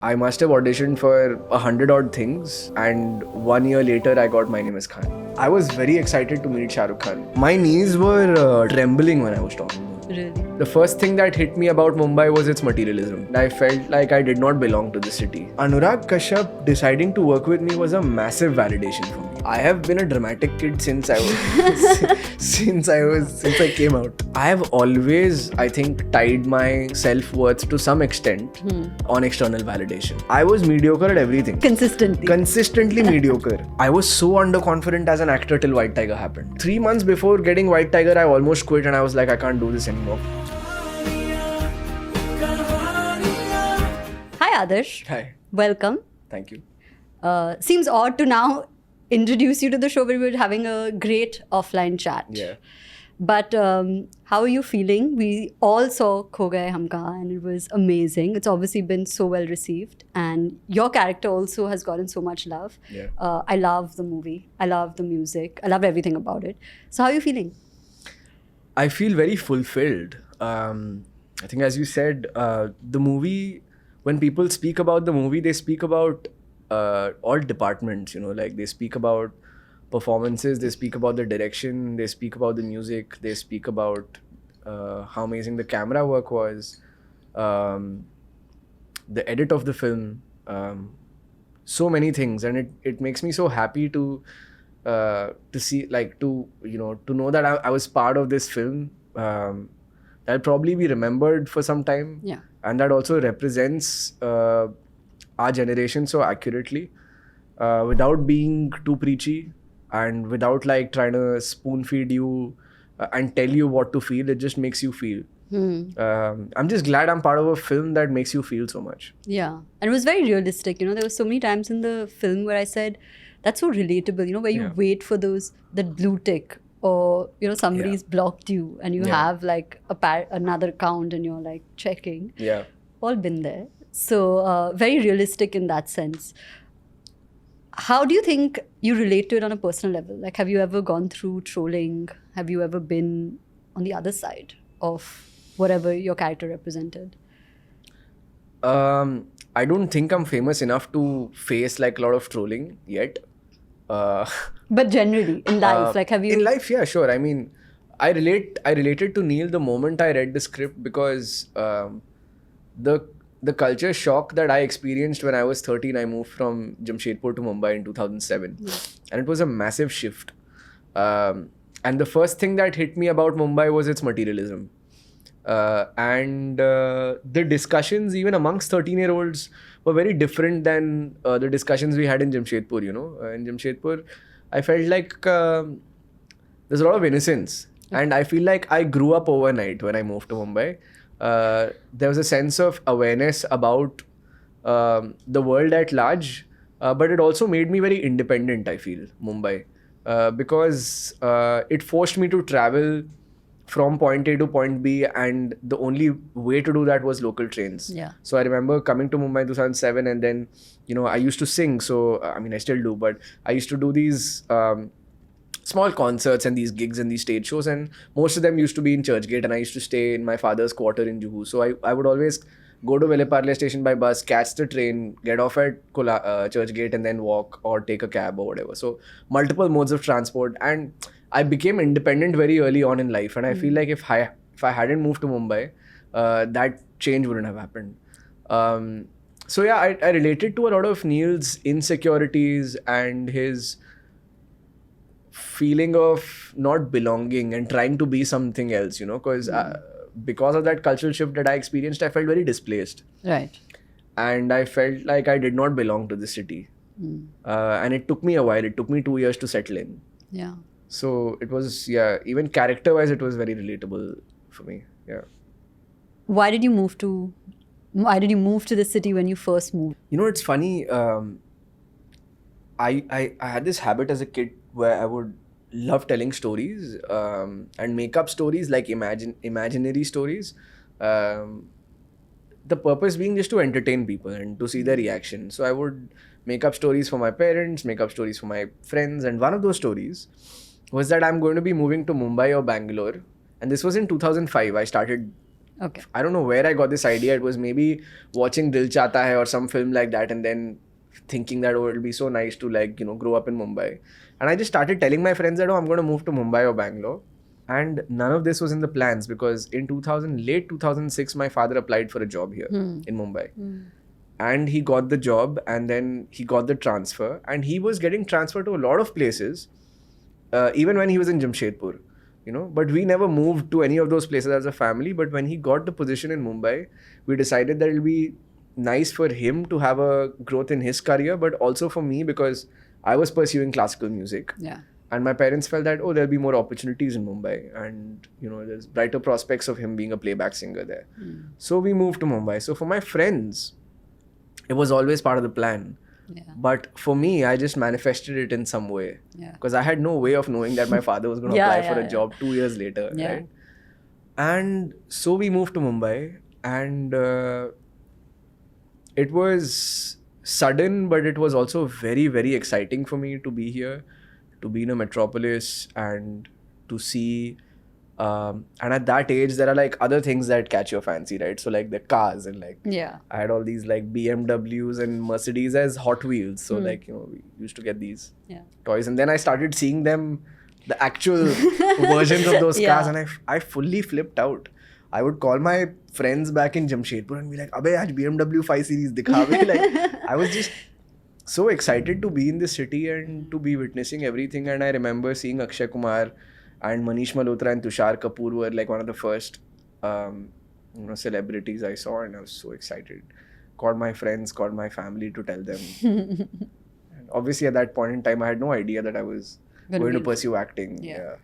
I must have auditioned for 100 odd things, and 1 year later, I got My Name is Khan. I was very excited to meet Shah Rukh Khan. My knees were trembling when I was talking. Really? The first thing that hit me about Mumbai was its materialism. I felt like I did not belong to the city. Anurag Kashyap deciding to work with me was a massive validation for me. I have been a dramatic kid since I came out. I have always, I think, tied my self-worth to some extent on external validation. I was mediocre at everything. Consistently mediocre. I was so underconfident as an actor till White Tiger happened. 3 months before getting White Tiger, I almost quit and I was like, I can't do this anymore. Hi Adarsh. Hi. Welcome. Thank you. Seems odd to now introduce you to the show, but we were having a great offline chat. Yeah. But how are you feeling? We all saw Kho Gaye Hum Kahaan and it was amazing. It's obviously been so well received. And your character also has gotten so much love. Yeah. I love the movie. I love the music. I love everything about it. So how are you feeling? I feel very fulfilled. I think, as you said, the movie, when people speak about the movie, they speak about all departments, like they speak about performances, they speak about the direction, they speak about the music, they speak about how amazing the camera work was, the edit of the film, so many things. And it makes me so happy to see, like, to know that I was part of this film. That'll probably be remembered for some time. Yeah. And that also represents our generation so accurately, without being too preachy and without like trying to spoon feed you and tell you what to feel. It just makes you feel. I'm just glad I'm part of a film that makes you feel so much. Yeah. And it was very realistic. There were so many times in the film where I said, that's so relatable, where you wait for that blue tick, or, somebody's blocked you and you have like another account and you're like checking. Yeah. All been there. So very realistic in that sense. How do you think you relate to it on a personal level? Like, have you ever gone through trolling? Have you ever been on the other side of whatever your character represented? I don't think I'm famous enough to face like a lot of trolling yet. But generally, in life, like, have you... In life, yeah, sure. I mean, I related to Neil the moment I read the script because the culture shock that I experienced when I was 13, I moved from Jamshedpur to Mumbai in 2007. And it was a massive shift. And the first thing that hit me about Mumbai was its materialism. And the discussions, even amongst 13-year-olds, were very different than the discussions we had in Jamshedpur, In Jamshedpur, I felt like there's a lot of innocence. And I feel like I grew up overnight when I moved to Mumbai. There was a sense of awareness about the world at large, but it also made me very independent, I feel, Mumbai. Because it forced me to travel from point A to point B, and the only way to do that was local trains. Yeah. So I remember coming to Mumbai in 2007, and then, I used to sing. So, I mean, I still do, but I used to do these small concerts and these gigs and these stage shows, and most of them used to be in Churchgate, and I used to stay in my father's quarter in Juhu. So I would always go to Villeparle station by bus, catch the train, get off at Churchgate, and then walk or take a cab or whatever. So multiple modes of transport, and I became independent very early on in life. And I feel like if I hadn't moved to Mumbai, that change wouldn't have happened. So yeah, I related to a lot of Neil's insecurities and his feeling of not belonging and trying to be something else, because of that cultural shift that I experienced, I felt very displaced. Right. And I felt like I did not belong to the city. And it took me a while. It took me 2 years to settle in. Yeah. So it was, even character-wise, it was very relatable for me. Yeah. Why did you move to the city when you first moved? It's funny. I had this habit as a kid where I would love telling stories and make up stories, like imaginary stories. The purpose being just to entertain people and to see their reaction. So I would make up stories for my parents, make up stories for my friends. And one of those stories was that I'm going to be moving to Mumbai or Bangalore. And this was in 2005. I started Okay. I don't know where I got this idea. It was maybe watching Dil Chahta Hai or some film like that, and then thinking that, oh, it'll be so nice to like, grow up in Mumbai. And I just started telling my friends that, oh, I'm going to move to Mumbai or Bangalore. And none of this was in the plans because in late 2006, my father applied for a job here in Mumbai. And he got the job, and then he got the transfer, and he was getting transferred to a lot of places, even when he was in Jamshedpur, but we never moved to any of those places as a family. But when he got the position in Mumbai, we decided that it'll be nice for him to have a growth in his career, but also for me because I was pursuing classical music. Yeah. And my parents felt that, oh, there'll be more opportunities in Mumbai, and there's brighter prospects of him being a playback singer there. So we moved to Mumbai. So for my friends, it was always part of the plan. Yeah. But for me, I just manifested it in some way. Yeah. Because I had no way of knowing that my father was going to apply for a job 2 years later. Yeah. Right? And so we moved to Mumbai, and it was sudden, but it was also very, very exciting for me to be here, to be in a metropolis, and to see. And at that age, there are like other things that catch your fancy, right? So like the cars, and like I had all these like BMWs and Mercedes as Hot Wheels. So like, we used to get these toys, and then I started seeing them, the actual versions of those cars, and I fully flipped out. I would call my friends back in Jamshedpur and be like, "Abey, aaj BMW 5 Series dikha bhi." Like, I was just so excited to be in this city and to be witnessing everything. And I remember seeing Akshay Kumar and Manish Malhotra and Tushar Kapoor were like one of the first celebrities I saw, and I was so excited. Called my friends, called my family to tell them. And obviously at that point in time, I had no idea that I was going to pursue acting. Yeah.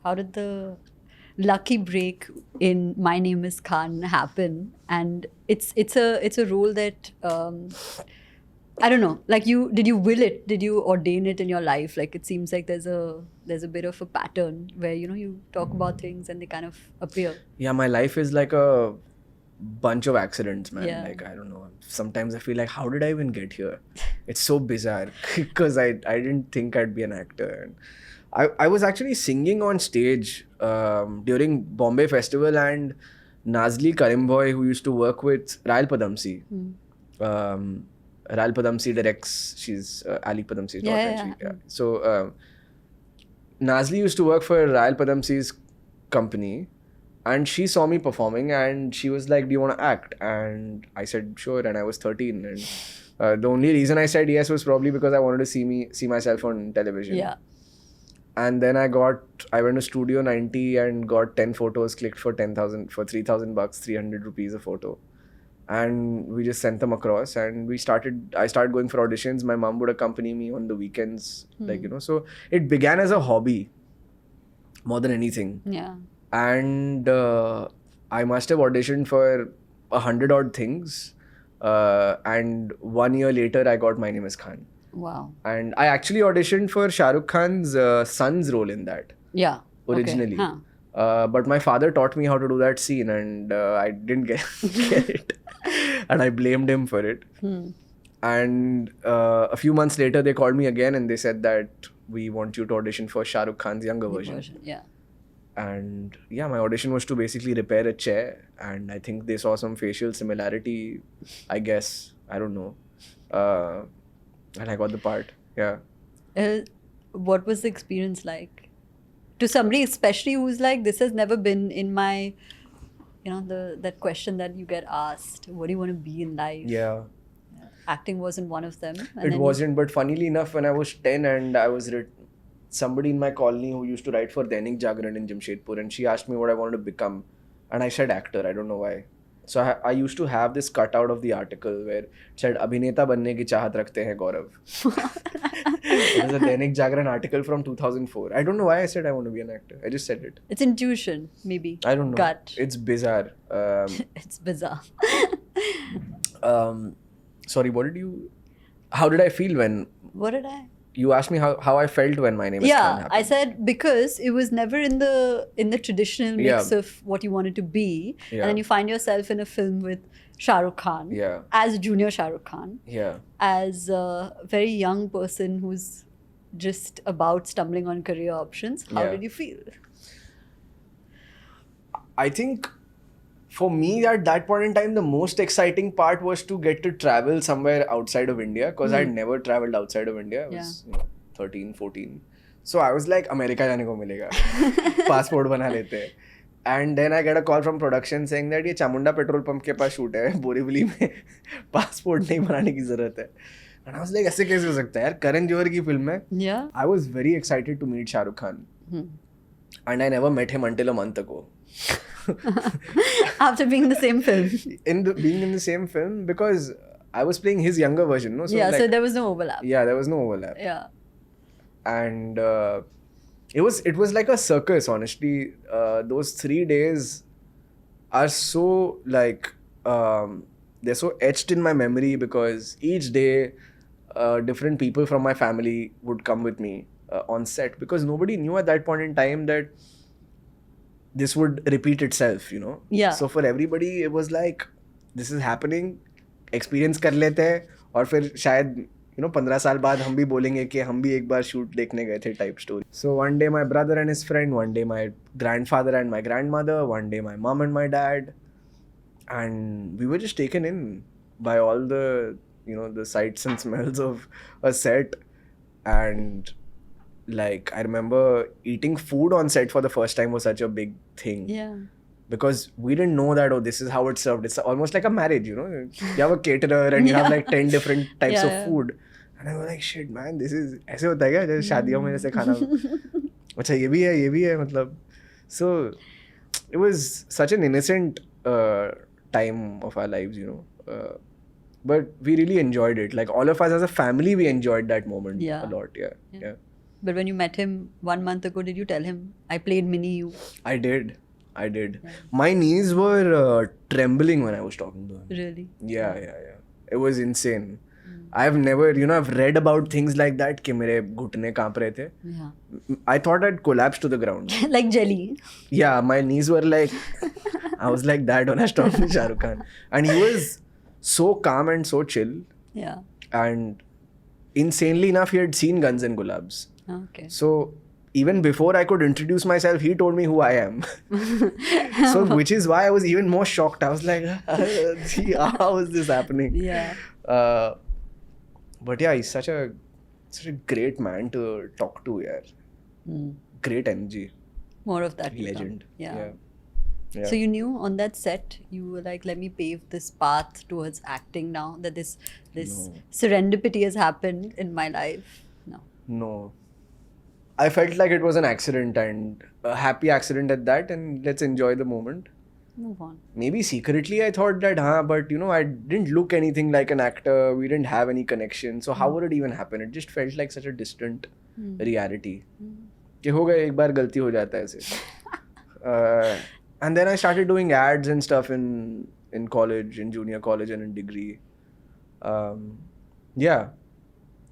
How did the lucky break in My Name Is Khan happen? And it's a role that I don't know. Like, did you will it? Did you ordain it in your life? Like, it seems like there's a bit of a pattern where you talk about things and they kind of appear. Yeah, my life is like a bunch of accidents, man. Like, I don't know. Sometimes I feel like, how did I even get here? It's so bizarre because I didn't think I'd be an actor. And I was actually singing on stage during Bombay Festival, and Nazli Karimboy, who used to work with Rail Padamsi. Rail Padamsi directs, she's Ali Padamsi's daughter. Yeah. So Nazli used to work for Rail Padamsi's company, and she saw me performing and she was like, "Do you want to act?" And I said, "Sure." And I was 13, and the only reason I said yes was probably because I wanted to see myself on television. Yeah. And then I went to Studio 90 and got 10 photos clicked for 10,000, for 3,000 bucks, 300 rupees a photo. And we just sent them across, and I started going for auditions. My mom would accompany me on the weekends, so it began as a hobby more than anything. Yeah. And I must have auditioned for 100 odd things. And 1 year later, I got My Name Is Khan. Wow. And I actually auditioned for Shah Rukh Khan's son's role in that. Yeah. Originally. Okay. Huh. But my father taught me how to do that scene, and I didn't get it. And I blamed him for it. And a few months later, they called me again and they said that we want you to audition for Shah Rukh Khan's younger version. Yeah. And my audition was to basically repair a chair. And I think they saw some facial similarity, I guess. I don't know. And I got the part. Yeah. What was the experience like? To somebody especially who's like, this has never been in my, that question that you get asked, what do you want to be in life? Yeah. Acting wasn't one of them. It wasn't, but funnily enough, when I was 10 and I was somebody in my colony who used to write for Dainik Jagran in Jamshedpur, and she asked me what I wanted to become. And I said actor, I don't know why. So I used to have this cutout of the article where it said, "Abhineta banne ki chahat rakhte hain Gaurav." It was a Dainik Jagran article from 2004. I don't know why I said I want to be an actor. I just said it. It's intuition, maybe. I don't know. Gut. It's bizarre. It's bizarre. Sorry, how did I feel when... What did I... You asked me how I felt when My Name Is Khan happened. I said because it was never in the traditional mix of what you wanted to be. And then you find yourself in a film with Shah Rukh Khan. Yeah. As junior Shah Rukh Khan. Yeah. As a very young person who's just about stumbling on career options. How did you feel? I think for me at that point in time, the most exciting part was to get to travel somewhere outside of India because I'd never traveled outside of India. I was 13, 14. So I was like, America जाने को मिलेगा, passport बना लेते हैं. And then I get a call from production saying that ये Chamunda petrol pump के पास shoot है बोरीवली में, पासपोर्ट नहीं बनाने की जरूरत है. And I was like, ऐसे कैसे हो सकता है यार, करण जौहर की फिल्म है. Yeah. I was very excited to meet Shah Rukh Khan. And I never met him until a month ago. After being in the same film. Being in the same film because I was playing his younger version, no? So Yeah, like, so there was no overlap. Yeah, there was no overlap. Yeah. And it was like a circus, honestly. Those 3 days are so like they're so etched in my memory because each day different people from my family would come with me on set because nobody knew at that point in time that this would repeat itself, you know. Yeah. So for everybody it was like this is happening, experience कर लेते हैं और फिर शायद you know 15 साल बाद हम भी बोलेंगे कि हम भी एक बार शूट देखने गए थे type story. So one day my brother and his friend, one day my grandfather and my grandmother, one day my mom and my dad, and we were just taken in by all the you know the sights and smells of a set. And like I remember eating food on set for the first time was such a big thing. Yeah. Because we didn't know that, oh, this is how it's served. It's almost like a marriage, you know. You have a caterer and you have like 10 different types of food. And I was like, shit, man, this is ऐसे होता है क्या जैसे शादियों में जैसे खाना अच्छा ये भी है मतलब. So it was such an innocent time of our lives, you know. But we really enjoyed it. Like all of us as a family, we enjoyed that moment a lot. Yeah. But when you met him 1 month ago, did you tell him, I played mini you? I did. Yeah. My knees were trembling when I was talking to him. Really? Yeah. It was insane. I've never, you know, I've read about things like that कि मेरे घुटने कांप रहे थे. Yeah. I thought I'd collapse to the ground. Like jelly. Yeah, my knees were like, I was like that when I was talking to Shah Rukh Khan. And he was so calm and so chill. Yeah. And insanely enough, he had seen Guns Gulaabs. Okay. So even before I could introduce myself, he told me who I am. So which is why I was even more shocked. I was like, how is this happening? Yeah. But yeah, he's such a great man to talk to. Yeah. Great energy. More of that. Legend. Yeah. So you knew on that set, you were like, let me pave this path towards acting now, that this serendipity has happened in my life. No. I felt like it was an accident and a happy accident at that, and let's enjoy the moment. Move on. Maybe secretly I thought that, but you know, I didn't look anything like an actor. We didn't have any connection. So how would it even happen? It just felt like such a distant reality. कि हो गए एक बार गलती हो जाता है ऐसे. And then I started doing ads and stuff in college, in junior college and in degree. Yeah.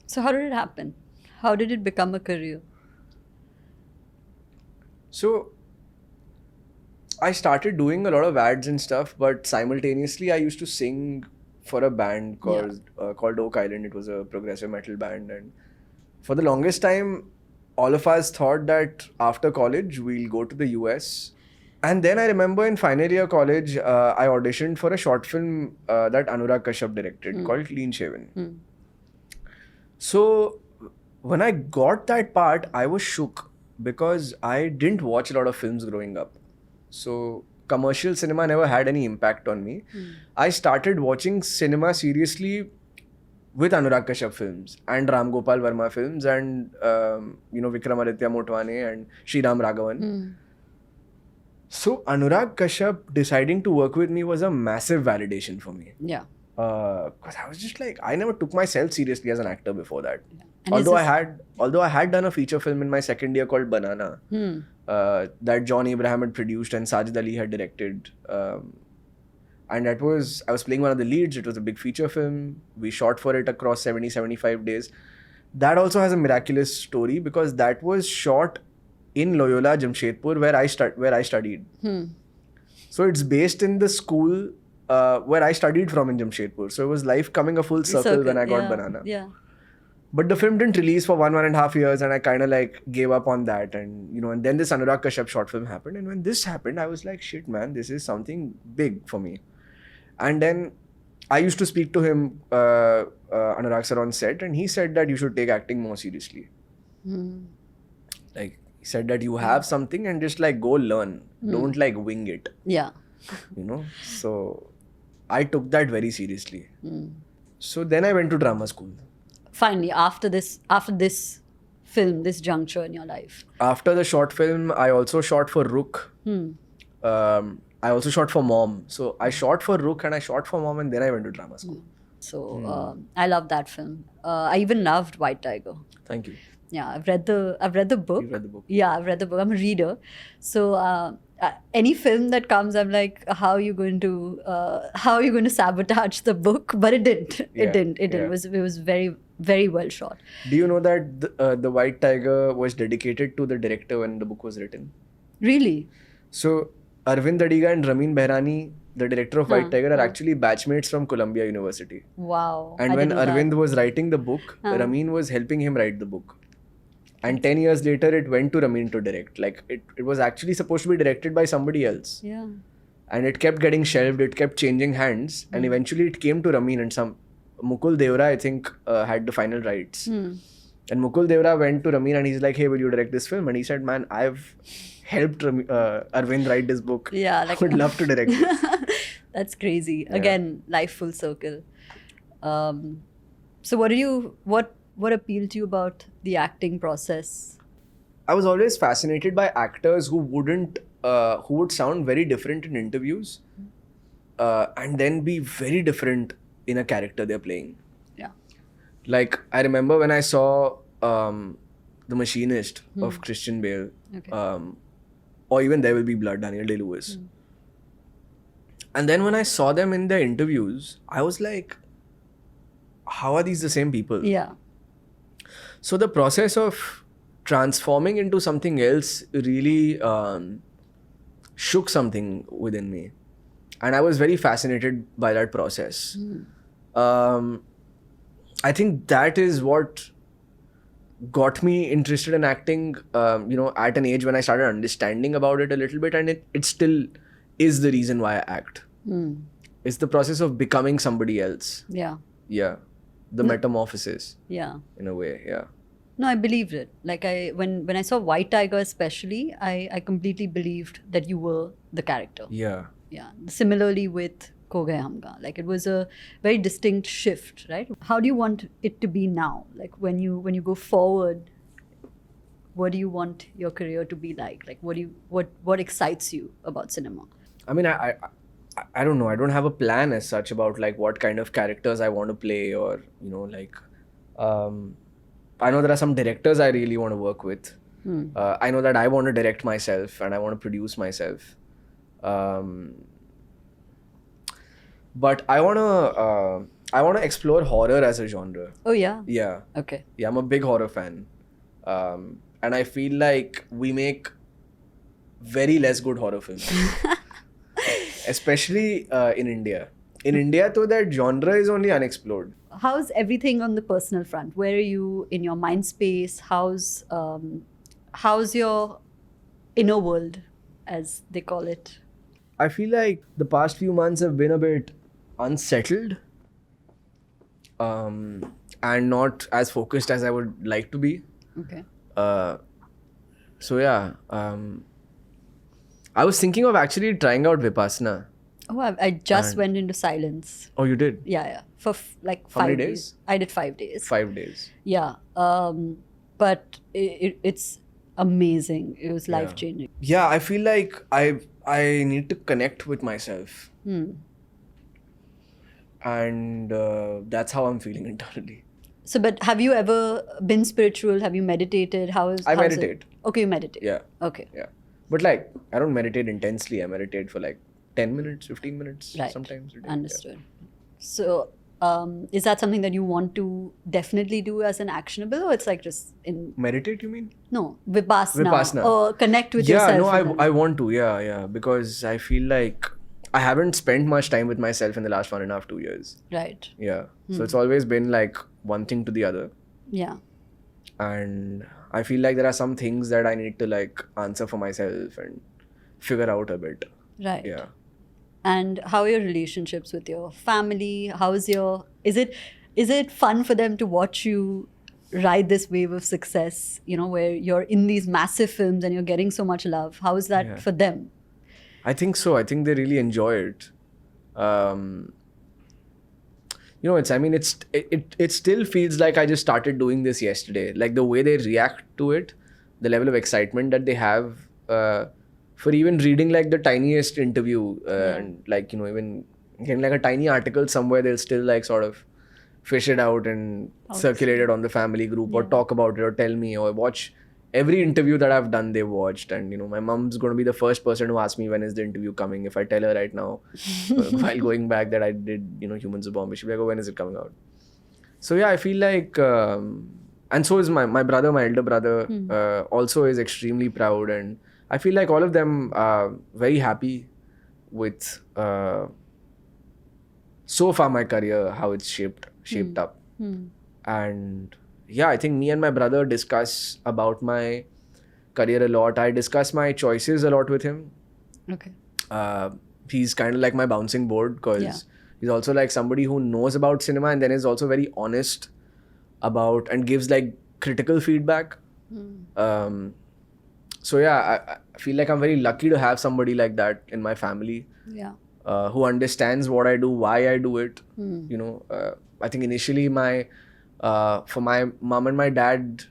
So how did it happen? How did it become a career? So I started doing a lot of ads and stuff, but simultaneously I used to sing for a band called Oak Island. It was a progressive metal band, and for the longest time, all of us thought that after college we'll go to the US. And then I remember in final year college, I auditioned for a short film that Anurag Kashyap directed called Clean Shaven. So when I got that part, I was shook because I didn't watch a lot of films growing up. So commercial cinema never had any impact on me. I started watching cinema seriously with Anurag Kashyap films and Ram Gopal Verma films and Vikramaditya Motwane and Sriram Raghavan. So Anurag Kashyap deciding to work with me was a massive validation for me. Yeah. Because I was just like, I never took myself seriously as an actor before that. Yeah. Although I had done a feature film in my second year called Banana, that John Abraham had produced and Sajid Ali had directed. And I was playing one of the leads. It was a big feature film. We shot for it across 75 days. That also has a miraculous story because that was shot in Loyola, Jamshedpur, where I studied. So it's based in the school where I studied from in Jamshedpur. So it was life coming a full circle when I got Banana. Yeah. But the film didn't release for 1.5 years, and I kind of like gave up on that. And and then this Anurag Kashyap short film happened. And when this happened, I was like, shit, man, this is something big for me. And then I used to speak to him, Anurag sir, on set, and he said that you should take acting more seriously. Like, he said that you have something and just like go learn. Don't like wing it. Yeah. So I took that very seriously. So then I went to drama school. Finally, after this film, this juncture in your life. After the short film, I also shot for Rook. I also shot for Mom. So I shot for Rook and I shot for Mom, and then I went to drama school. So I love that film. I even loved White Tiger. Thank you. Yeah, I've read the book. You've read the book? Yeah, I've read the book. I'm a reader. So any film that comes, I'm like, how are you going to sabotage the book? But it didn't. It didn't. It was very, very well shot. Do you know that the White Tiger was dedicated to the director when the book was written? Really? So Arvind Adiga and Ramin Behrani, the director of White Tiger, are actually batchmates from Columbia University. Wow. And when Arvind was writing the book, Ramin was helping him write the book. And 10 years later, it went to Ramin to direct. Like, it was actually supposed to be directed by somebody else. Yeah. And it kept getting shelved, it kept changing hands. And eventually it came to Ramin, and Mukul Devra, I think, had the final rights. And Mukul Devra went to Ramin and he's like, hey, will you direct this film? And he said, man, I've helped Arvind write this book. Yeah, like, I would love to direct this. That's crazy. Yeah. Again, life full circle. So what appealed to you about the acting process? I was always fascinated by actors who would sound very different in interviews and then be very different in a character they're playing. Yeah. Like, I remember when I saw The Machinist of Christian Bale, or even There Will Be Blood, Daniel Day-Lewis. And then when I saw them in their interviews, I was like, how are these the same people? Yeah. So the process of transforming into something else really shook something within me. And I was very fascinated by that process. I think that is what got me interested in acting, at an age when I started understanding about it a little bit. And it still is the reason why I act. It's the process of becoming somebody else. Yeah. Yeah. The metamorphosis. Yeah. In a way, yeah. No, I believed it. Like, when I saw White Tiger especially, I completely believed that you were the character. Yeah. Yeah. Similarly with Kho Gaye Hum Kahaan. Like, it was a very distinct shift, right? How do you want it to be now? Like, when you go forward, what do you want your career to be like? Like, what excites you about cinema? I mean, I don't know. I don't have a plan as such about like what kind of characters I want to play, or I know there are some directors I really want to work with. I know that I want to direct myself and I want to produce myself. But I want to explore horror as a genre. Oh yeah. Yeah. Okay. Yeah, I'm a big horror fan, and I feel like we make very less good horror films. Especially in India. In India, though, that genre is only unexplored. How's everything on the personal front? Where are you in your mind space? How's your inner world, as they call it? I feel like the past few months have been a bit unsettled, and not as focused as I would like to be. Okay. So yeah. I was thinking of actually trying out Vipassana. Oh, I just went into silence. Oh, you did? Yeah. For like 5 How many days. I did 5 days. 5 days. Yeah. But it's amazing. It was life changing. Yeah, I feel like I need to connect with myself. And that's how I'm feeling internally. So, but have you ever been spiritual? Have you meditated? I meditate. Okay, you meditate. Yeah. Okay. Yeah. But like, I don't meditate intensely. I meditate for like 10 minutes, 15 minutes sometimes a day. Understood. Yeah. So, is that something that you want to definitely do as an actionable, or it's like just in... Meditate, you mean? No, Vipassana. Or connect with yourself. Yeah, no, I want to. Yeah. Because I feel like I haven't spent much time with myself in the last 1.5, 2 years. Right. Yeah. So it's always been like one thing to the other. Yeah. And I feel like there are some things that I need to like answer for myself and figure out a bit. Right. Yeah. And how are your relationships with your family? Is it fun for them to watch you ride this wave of success, where you're in these massive films and you're getting so much love? How is that Yeah. for them? I think so. I think they really enjoy it. It still feels like I just started doing this yesterday. Like the way they react to it, the level of excitement that they have for even reading like the tiniest interview and like, even getting like a tiny article somewhere, they'll still like sort of fish it out and circulate it on the family group or talk about it or tell me or watch every interview that I've done. They've watched, and my mom's going to be the first person to ask me when is the interview coming. If I tell her right now while going back that I did Humans of Bombay, she'll be like, oh, when is it coming out? So yeah, I feel like and so is my brother, my elder brother also is extremely proud, and I feel like all of them are very happy with so far my career, how it's shaped up. And yeah, I think me and my brother discuss about my career a lot. I discuss my choices a lot with him. Okay. He's kind of like my bouncing board because he's also like somebody who knows about cinema and then is also very honest about and gives like critical feedback. So yeah, I feel like I'm very lucky to have somebody like that in my family. Yeah. Who understands what I do, why I do it. I think initially for my mom and my dad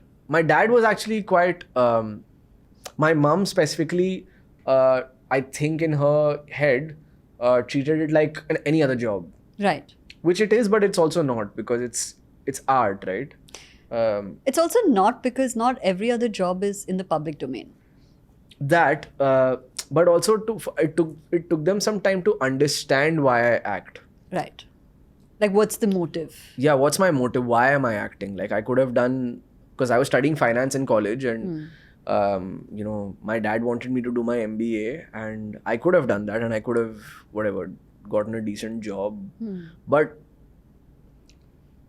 was actually quite, my mom specifically, I think in her head, treated it like any other job. Right. Which it is, but it's also not, because it's art, right? It's also not, because not every other job is in the public domain. That, but also it took them some time to understand why I act. Right. Like, what's the motive? Yeah, what's my motive? Why am I acting? Like, I could have done, because I was studying finance in college, and my dad wanted me to do my MBA, and I could have done that, and I could have gotten a decent job. But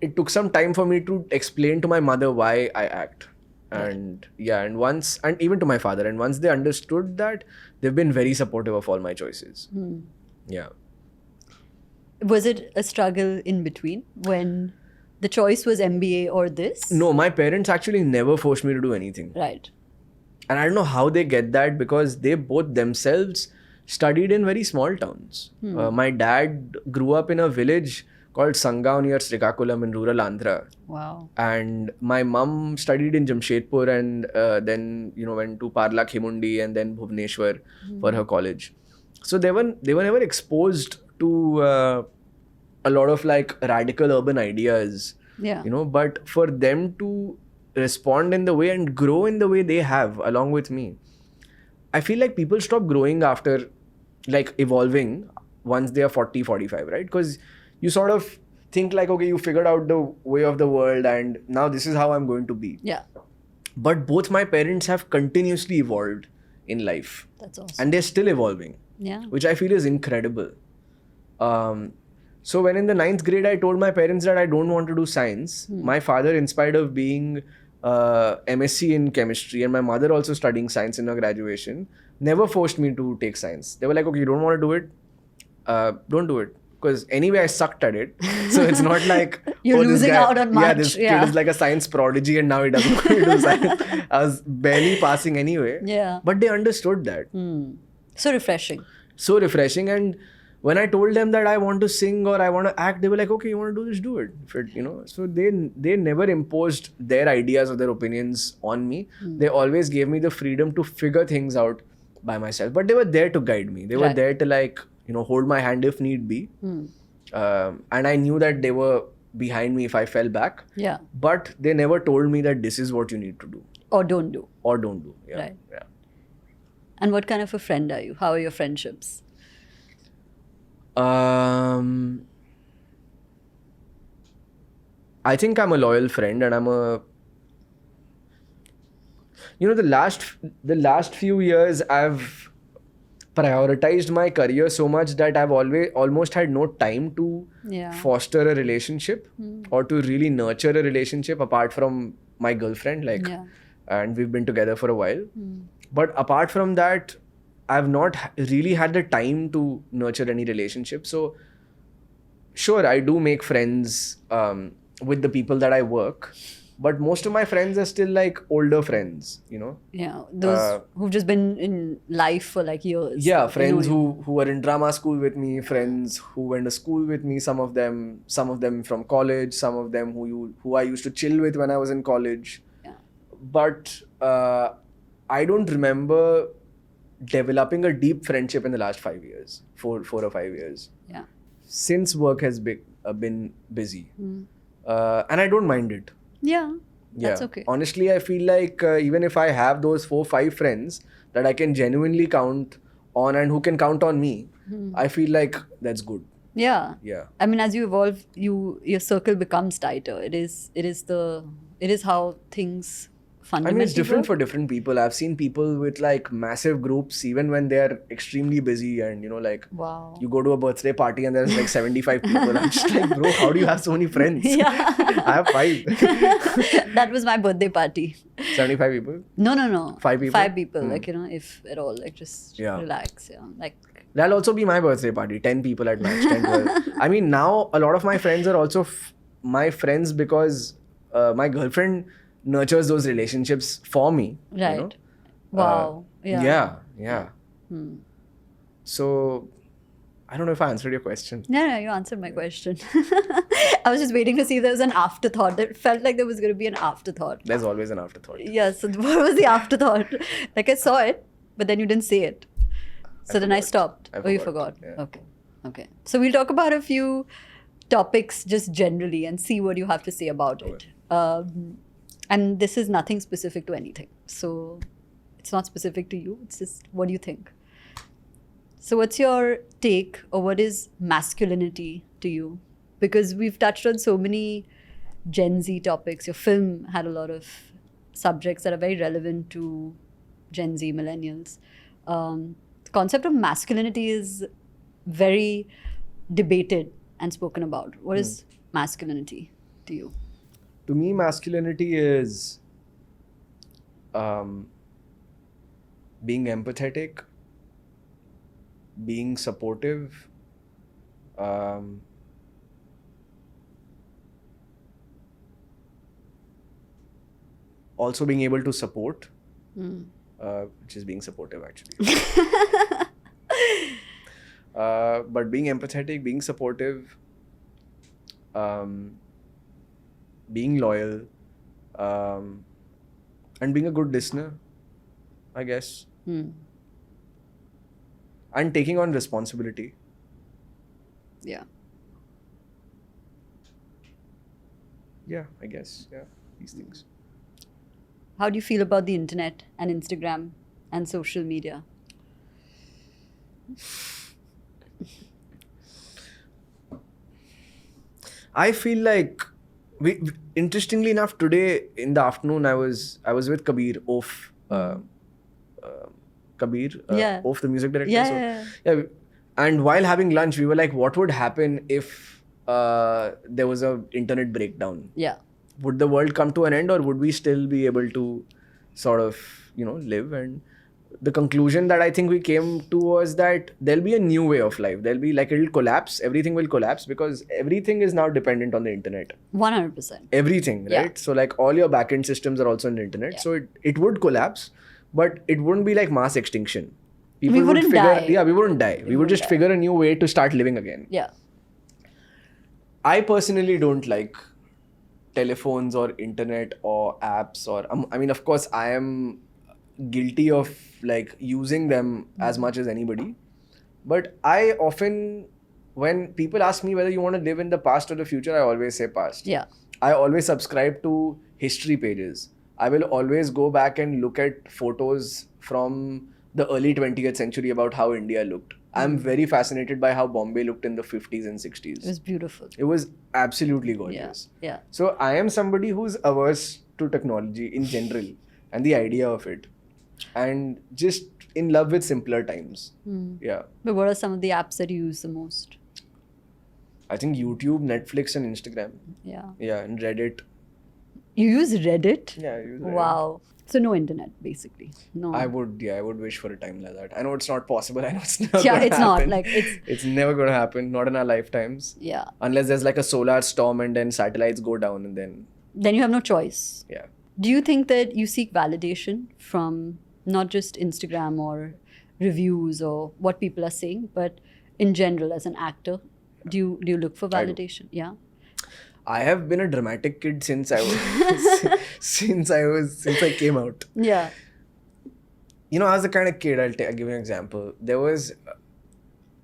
it took some time for me to explain to my mother why I act. And and even to my father, and once they understood that, they've been very supportive of all my choices. Yeah. Was it a struggle in between when the choice was MBA or this? No, my parents actually never forced me to do anything. Right. And I don't know how they get that, because they both themselves studied in very small towns. My dad grew up in a village called Sangaon near Srikakulam in rural Andhra. Wow. And my mum studied in Jamshedpur, and then went to Parla Khimundi and then Bhubaneswar for her college. So they were never exposed to a lot of like radical urban ideas. Yeah. But for them to respond in the way and grow in the way they have along with me, I feel like people stop growing after like evolving once they are 40, 45, right? Because you sort of think like, okay, you figured out the way of the world and now this is how I'm going to be. Yeah. But both my parents have continuously evolved in life. That's awesome. And they're still evolving. Yeah. Which I feel is incredible. So when in the 9th grade, I told my parents that I don't want to do science. My father, in spite of being MSc in chemistry, and my mother also studying science in her graduation, never forced me to take science. They were like, okay, you don't want to do it? Don't do it. Because anyway, I sucked at it. So it's not like you're losing out on much. Yeah, this kid is like a science prodigy and now he doesn't want to do science. I was barely passing anyway. Yeah. But they understood that. So refreshing. So refreshing. And when I told them that I want to sing or I want to act, they were like, okay, you want to do this, do it. So they never imposed their ideas or their opinions on me. They always gave me the freedom to figure things out by myself. But they were there to guide me. They were there to like, hold my hand if need be. And I knew that they were behind me if I fell back. Yeah. But they never told me that this is what you need to do. Or don't do. Yeah. Right. Yeah. And what kind of a friend are you? How are your friendships? I think I'm a loyal friend, and I'm a... the last few years I've prioritized my career so much that I've almost had no time to Yeah. foster a relationship or to really nurture a relationship apart from my girlfriend, like, Yeah. and we've been together for a while. But apart from that, I've not really had the time to nurture any relationship. So sure, I do make friends with the people that I work, but most of my friends are still like older friends, you know. Yeah. Those who've just been in life for like years. Yeah, They friends know you. who were in drama school with me, friends who went to school with me, some of them from college, some of them who I used to chill with when I was in college. Yeah. But I don't remember developing a deep friendship in the last 5 years, 4 or 5 years, Yeah. since work has been busy. And I don't mind it. Yeah. That's Yeah. okay. Honestly, I feel like even if I have those 4-5 friends that I can genuinely count on and who can count on me, I feel like that's good. Yeah. Yeah. I mean, as you evolve, your circle becomes tighter. It is how things I fundamentally mean, it's different work. for different people. I've seen people with like massive groups even when they're extremely busy, and you know, like Wow. you go to a birthday party and there's like 75 people. I'm just like, bro, how do you have so many friends? Yeah. I have 5. That was my birthday party. 75 people? No. 5 people? 5 people. Like, you know, if at all, like just Yeah. relax. Yeah. Like, That'll also be my birthday party. 10 people at max, 10, 12. I mean, now a lot of my friends are also my friends because my girlfriend nurtures those relationships for me. right. You know? Wow. Yeah. Yeah. So, I don't know if I answered your question. No, you answered my question. I was just waiting to see if there was an afterthought. It felt like there was going to be an afterthought. There's always an afterthought. Yeah, so what was the afterthought? Like, I saw it, but then you didn't say it. So then I forgot. stopped. I Oh, you forgot, forgot. yeah. Okay. So we'll talk about a few topics just generally and see what you have to say about it. And this is nothing specific to anything. So it's not specific to you. It's just what do you think? So what's your take, or what is masculinity to you? Because we've touched on so many Gen Z topics. Your film had a lot of subjects that are very relevant to Gen Z millennials. The concept of masculinity is very debated and spoken about. What is masculinity to you? To me, masculinity is being empathetic, being supportive, also being able to support, which is being supportive actually. But being empathetic, being supportive, being loyal, and being a good listener, I guess. And taking on responsibility. Yeah. Yeah, I guess. Yeah, these things. How do you feel about the internet and Instagram and social media? I feel like interestingly enough, today in the afternoon I was with Kabir off Yeah. off the music director. Yeah, So, yeah, yeah. And while having lunch, we were like, what would happen if there was a internet breakdown? Yeah. Would the world come to an end, or would we still be able to sort of, you know, live? And the conclusion that I think we came to was that there'll be a new way of life. There'll be like, it'll collapse. Everything will collapse because everything is now dependent on the internet. 100%. Everything, Yeah. right? So like all your backend systems are also on the internet. Yeah. So it would collapse, but it wouldn't be like mass extinction. People We would wouldn't figure, die. Yeah, we wouldn't die. We would wouldn't just die. figure a new way to start living again. Yeah. I personally don't like telephones or internet or apps or I mean, of course I am guilty of like using them as much as anybody, but I often, when people ask me whether you want to live in the past or the future, I always say past. Yeah. I always subscribe to history pages. I will always go back and look at photos from the early 20th century about how India looked. I'm very fascinated by how Bombay looked in the 50s and 60s. It was beautiful. It was absolutely Yeah. gorgeous. Yeah. So I am somebody who's averse to technology in general and the idea of it. And just in love with simpler times. Yeah. But what are some of the apps that you use the most? I think YouTube, Netflix, and Instagram. Yeah. Yeah, and Reddit. You use Reddit? Yeah, I use Reddit. Wow. So no internet, basically. No. I would wish for a time like that. I know it's not possible. I know it's never Yeah, gonna it's happen. not. Like, It's never gonna happen. Not in our lifetimes. Yeah. Unless there's like a solar storm and then satellites go down and then. Then you have no choice. Yeah. Do you think that you seek validation from not just Instagram or reviews or what people are saying, but in general as an actor? Do you look for validation? Yeah. I have been a dramatic kid since I was since I came out. Yeah. You know, I was the kind of kid. I'll give you an example. There was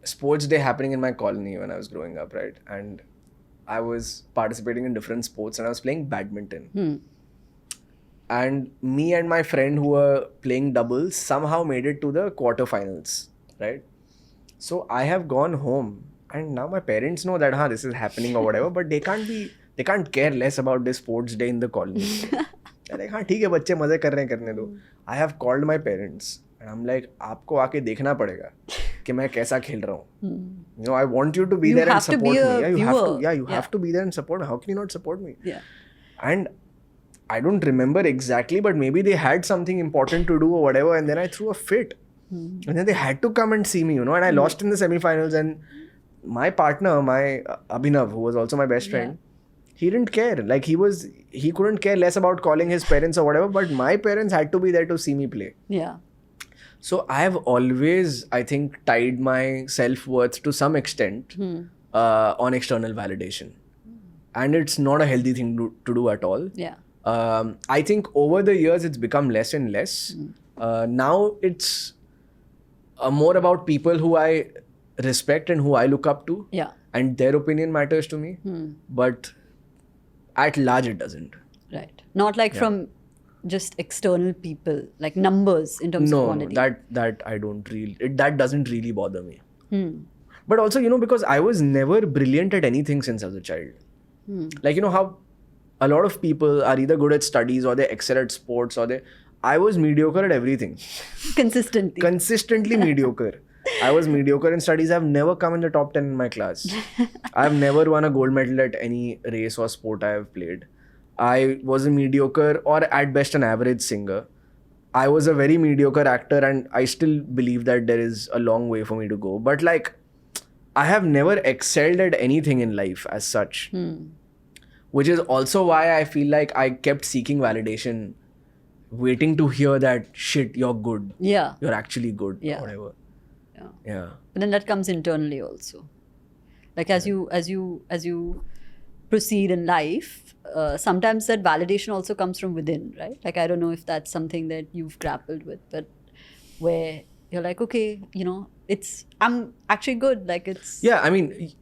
a sports day happening in my colony when I was growing up, right? And I was participating in different sports and I was playing badminton. And me and my friend who were playing doubles somehow made it to the quarterfinals, right? So I have gone home and now my parents know that this is happening or whatever, but they can't care less about this sports day in the colony. They're like, ठीक है बच्चे मजे कर रहे हैं करने दो. I have called my parents and I'm like, आपको आके देखना पड़ेगा कि मैं कैसा खेल रहा हूँ. You know, I want you to be there and support me. You have to be there and support me. How can you not support me? Yeah. And I don't remember exactly, but maybe they had something important to do or whatever, and then I threw a fit. And then they had to come and see me, you know, and I lost in the semifinals. And my partner, my Abhinav, who was also my best friend, he didn't care. Like he couldn't care less about calling his parents or whatever, but my parents had to be there to see me play. Yeah. So I have always, I think, tied my self-worth to some extent on external validation. And it's not a healthy thing to do at all. Yeah. I think over the years it's become less and less. Now it's more about people who I respect and who I look up to. Yeah. And their opinion matters to me. But at large it doesn't. Right. Not like from just external people, like numbers in terms of quantity. That I don't really, that doesn't really bother me. But also, you know, because I was never brilliant at anything since I was a child. Like, you know how a lot of people are either good at studies or they excel at sports I was mediocre at everything. Consistently mediocre. I was mediocre in studies. I've never come in the top 10 in my class. I've never won a gold medal at any race or sport I have played. I was a mediocre or at best an average singer. I was a very mediocre actor and I still believe that there is a long way for me to go. But like, I have never excelled at anything in life as such. Which is also why I feel like I kept seeking validation, waiting to hear that shit, you're good. Yeah. You're actually good. Yeah. Or whatever. Yeah. But then that comes internally also. Like as you proceed in life, sometimes that validation also comes from within, right? Like I don't know if that's something that you've grappled with, but where you're like, okay, you know, I'm actually good. Like it's... Yeah, I mean,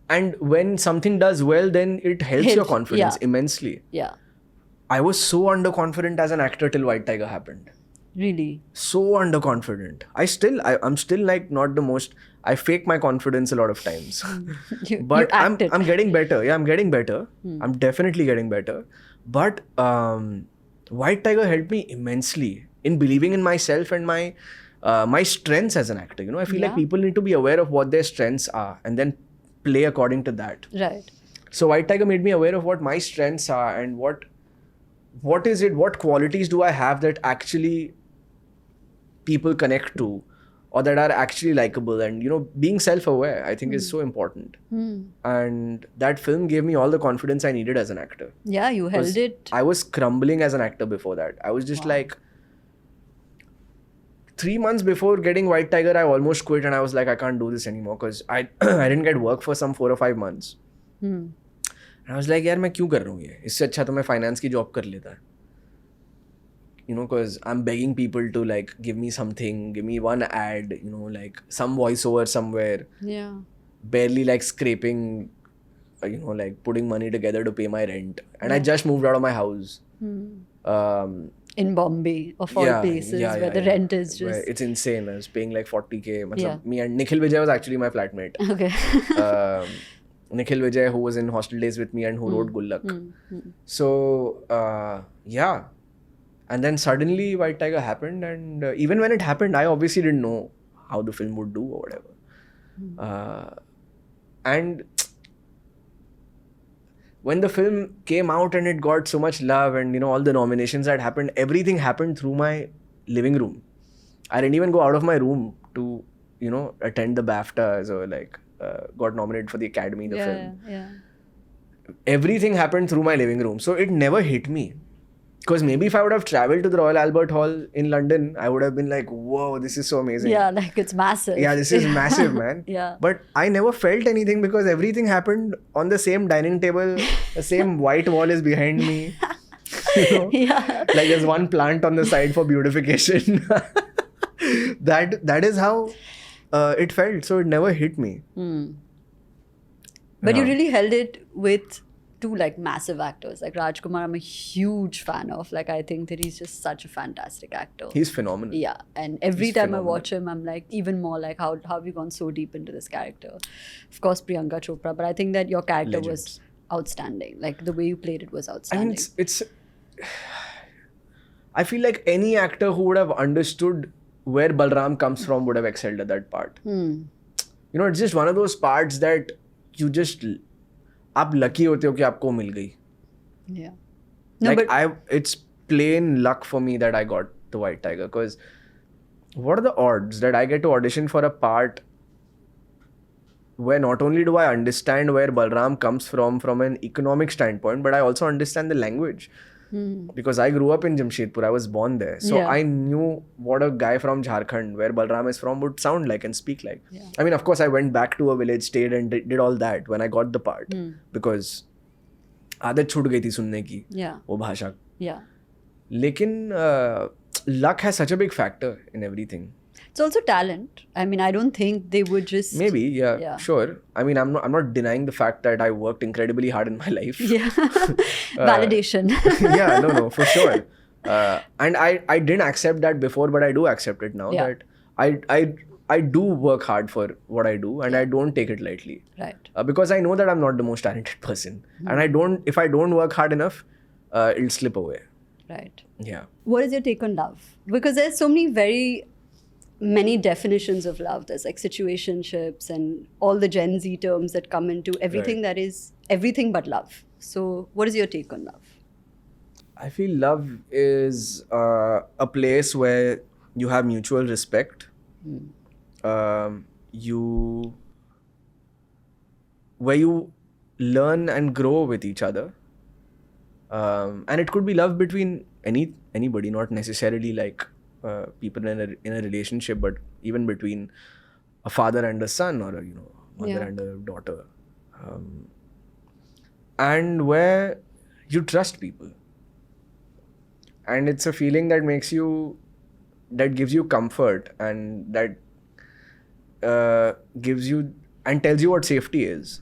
and when something does well, then it helps your confidence immensely. Yeah. I was so underconfident as an actor till White Tiger happened. Really? So underconfident. I'm still like not the most... I fake my confidence a lot of times. But I'm getting better. Yeah, I'm getting better. I'm definitely getting better. But White Tiger helped me immensely in believing in myself and my strengths as an actor. You know, I feel like people need to be aware of what their strengths are and then play according to that. Right. So White Tiger made me aware of what my strengths are and what qualities do I have that actually people connect to or that are actually likable. And, you know, being self-aware, I think is so important. And that film gave me all the confidence I needed as an actor. Yeah, you held it. I was crumbling as an actor before that. I was just like... 3 months before getting White Tiger, I almost quit and I was like, I can't do this anymore because I didn't get work for some 4 or 5 months. And I was like, यार मैं क्यों कर रहा हूँ ये? इससे अच्छा तो मैं finance की job कर लेता. You know, because I'm begging people to like give me something, give me one ad, you know, like some voiceover somewhere. Yeah. Barely like scraping, you know, like putting money together to pay my rent. And I just moved out of my house. In Bombay, of all places, where the rent is just... It's insane. I was paying like 40K. Me and Nikhil Vijay was actually my flatmate. Okay. Nikhil Vijay, who was in Hostel Daze with me and who wrote Good Luck. So, And then suddenly White Tiger happened, and even when it happened, I obviously didn't know how the film would do or whatever. And when the film came out and it got so much love, and you know, all the nominations that happened, everything happened through my living room. I didn't even go out of my room to, you know, attend the BAFTAs or like got nominated for the Academy, the film. Yeah. Everything happened through my living room. So it never hit me. Because maybe if I would have traveled to the Royal Albert Hall in London, I would have been like, whoa, this is so amazing. Yeah, like it's massive. Yeah, this is massive, man. Yeah. But I never felt anything because everything happened on the same dining table. The same white wall is behind me. You know? Yeah. Like there's one plant on the side for beautification. That is how it felt. So it never hit me. But you really held it with two like massive actors. Like Rajkumar, I'm a huge fan of. Like I think that he's just such a fantastic actor. He's phenomenal. Yeah, and every He's time phenomenal. I watch him, I'm like even more like how have you gone so deep into this character? Of course, Priyanka Chopra, but I think that your character was Legends. outstanding. Like the way you played it was I outstanding. mean, it's. I feel like any actor who would have understood where Balram comes from would have excelled at that part. You know, it's just one of those parts that you just. आप lucky होते हो कि आपको मिल गई. Yeah. No, Like but it's plain luck for me that I got the White Tiger, because what are the odds that I get to audition for a part where not only do I understand where Balram comes from an economic standpoint, but I also understand the language. Because I grew up in Jamshedpur, I was born there. So Yeah. I knew what a guy from Jharkhand, where Balram is from, would sound like and speak like. Yeah. I mean, of course, I went back to a village, stayed and did all that when I got the part. Because आदत छूट गई थी सुनने की yeah, वो भाषा. yeah. लेकिन luck has such a big factor in everything. It's also talent. I mean, I don't think they would just Maybe, yeah, Yeah. sure. I mean, I'm not denying the fact that I worked incredibly hard in my life. Yeah. Validation. Yeah, no, for sure. And I didn't accept that before, but I do accept it now. Yeah. That I do work hard for what I do, and I don't take it lightly. Right. Because I know that I'm not the most talented person, and if I don't work hard enough, it'll slip away. Right. Yeah. What is your take on love? Because there's so many definitions of love. There's like situationships and all the Gen Z terms that come into everything Right. that is everything but love. So what is your take on love? I feel love is a place where you have mutual respect. Where you learn and grow with each other. And it could be love between anybody, not necessarily like people in a relationship, but even between a father and a son, or a mother Yeah. and a daughter. And where you trust people. And it's a feeling that gives you comfort, and that gives you and tells you what safety is.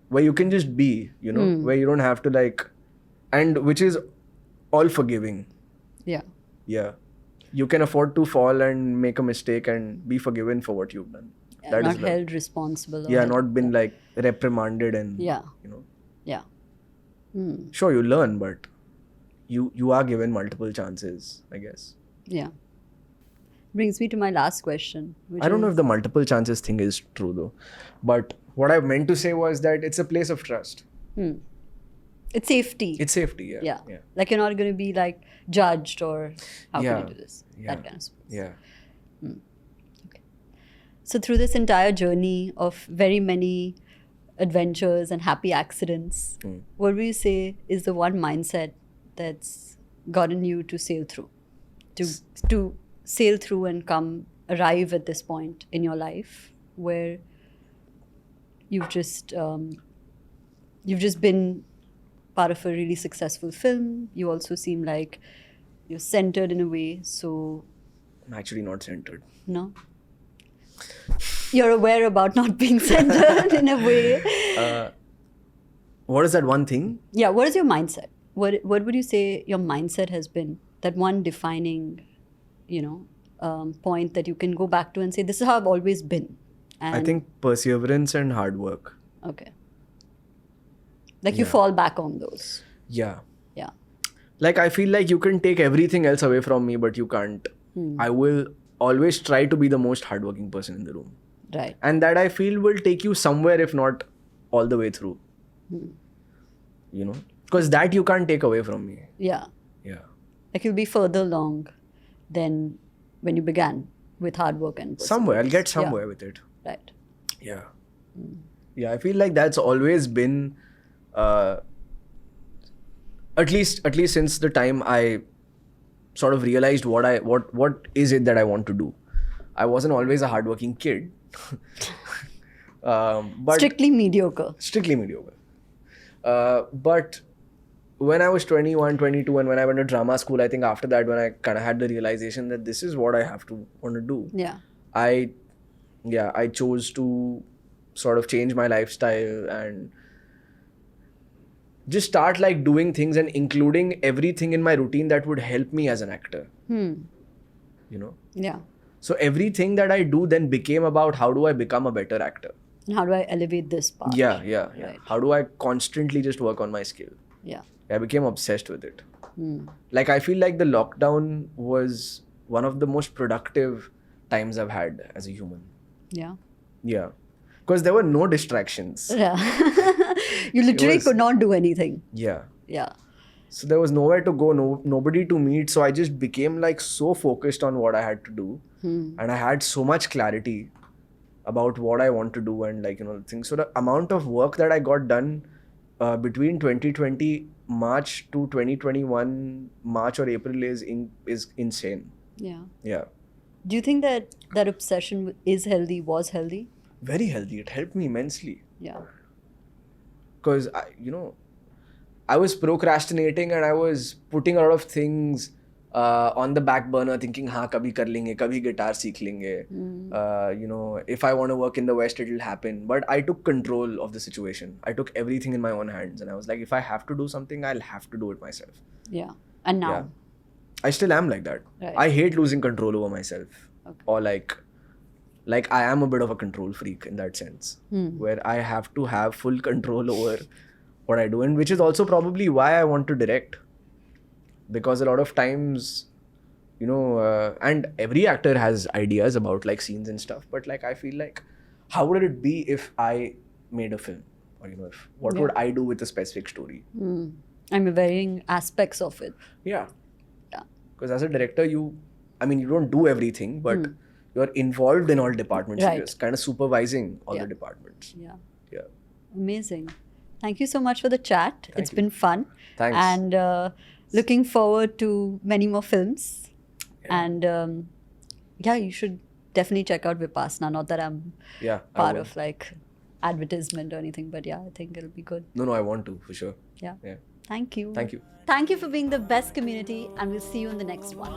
Where you can just be, where you don't have to and which is all forgiving. Yeah. Yeah. You can afford to fall and make a mistake and be forgiven for what you've done. Yeah, That is not love. held responsible. or Yeah, held- not been reprimanded and, Yeah. Yeah. Sure, you learn, but you are given multiple chances, I guess. Yeah. Brings me to my last question. Which I don't know is- if the multiple chances thing is true though. But what I meant to say was that it's a place of trust. It's safety. It's safety, yeah. Yeah. Like you're not going to be judged or how Yeah. can you do this? Yeah. That kind of space. Yeah. So through this entire journey of very many adventures and happy accidents, what would you say is the one mindset that's gotten you to sail through? To sail through and arrive at this point in your life where you've just been part of a really successful film. You also seem like you're centered in a way. So, I'm actually not centered. no? You're aware about not being centered in a way. What is that one thing? Yeah, what is your mindset? What would you say your mindset has been? That one defining, point that you can go back to and say, this is how I've always been. And I think perseverance and hard work. Okay. You Yeah. fall back on those. Yeah. Yeah. Like, I feel like you can take everything else away from me, but you can't. I will always try to be the most hardworking person in the room. Right. And that I feel will take you somewhere, if not all the way through. You know? Because that you can't take away from me. Yeah. Yeah. Like you'll be further along than when you began with hard work and Somewhere. I'll get perseverance. somewhere with it. Yeah. Right. Yeah. Yeah, I feel like that's always been at least since the time I sort of realized what is it that I want to do. I wasn't always a hardworking kid. But Strictly mediocre. strictly mediocre. But when I was 21, 22, and when I went to drama school, I think after that, when I kind of had the realization that this is what I have to want to do, Yeah. I chose to sort of change my lifestyle and just start like doing things and including everything in my routine that would help me as an actor. You know? Yeah. So everything that I do then became about how do I become a better actor? And how do I elevate this part? Yeah. Right. How do I constantly just work on my skill? Yeah. I became obsessed with it. Like, I feel like the lockdown was one of the most productive times I've had as a human. Yeah. Yeah. Because there were no distractions. Yeah. You literally was- could not do anything. Yeah. Yeah. So there was nowhere to go, nobody to meet. So I just became like so focused on what I had to do. And I had so much clarity about what I want to do and like, you know, things. So the amount of work that I got done between 2020 March to 2021 March or April is insane. Yeah. Yeah. Do you think that obsession is healthy, was healthy? Very healthy. It helped me immensely. Yeah. Because I was procrastinating and I was putting a lot of things on the back burner, thinking, हाँ कभी कर लेंगे, कभी guitar सीख लेंगे. You know, if I want to work in the West, it'll happen. But I took control of the situation. I took everything in my own hands, and I was like, if I have to do something, I'll have to do it myself. Yeah. And now? Yeah. I still am like that. Right. I hate losing control over myself. Okay. Or like I am a bit of a control freak in that sense, where I have to have full control over what I do, and which is also probably why I want to direct. Because a lot of times, you know, and every actor has ideas about like scenes and stuff, but like I feel like, how would it be if I made a film? Or, you know, what would I do with a specific story? I'm varying aspects of it. Yeah. Yeah. Because as a director, you don't do everything, but you're involved in all departments. Right. You're just kind of supervising all Yeah. the departments. Yeah. Yeah. Amazing. Thank you so much for the chat. It's you. been fun. Thanks. And looking forward to many more films. Yeah. And yeah, you should definitely check out Vipassana. Not that I'm Yeah. I part will. of like advertisement or anything, but yeah, I think it'll be good. No, I want to, for sure. Yeah. Yeah. Thank you. Thank you. Thank you for being the best community, and we'll see you in the next one.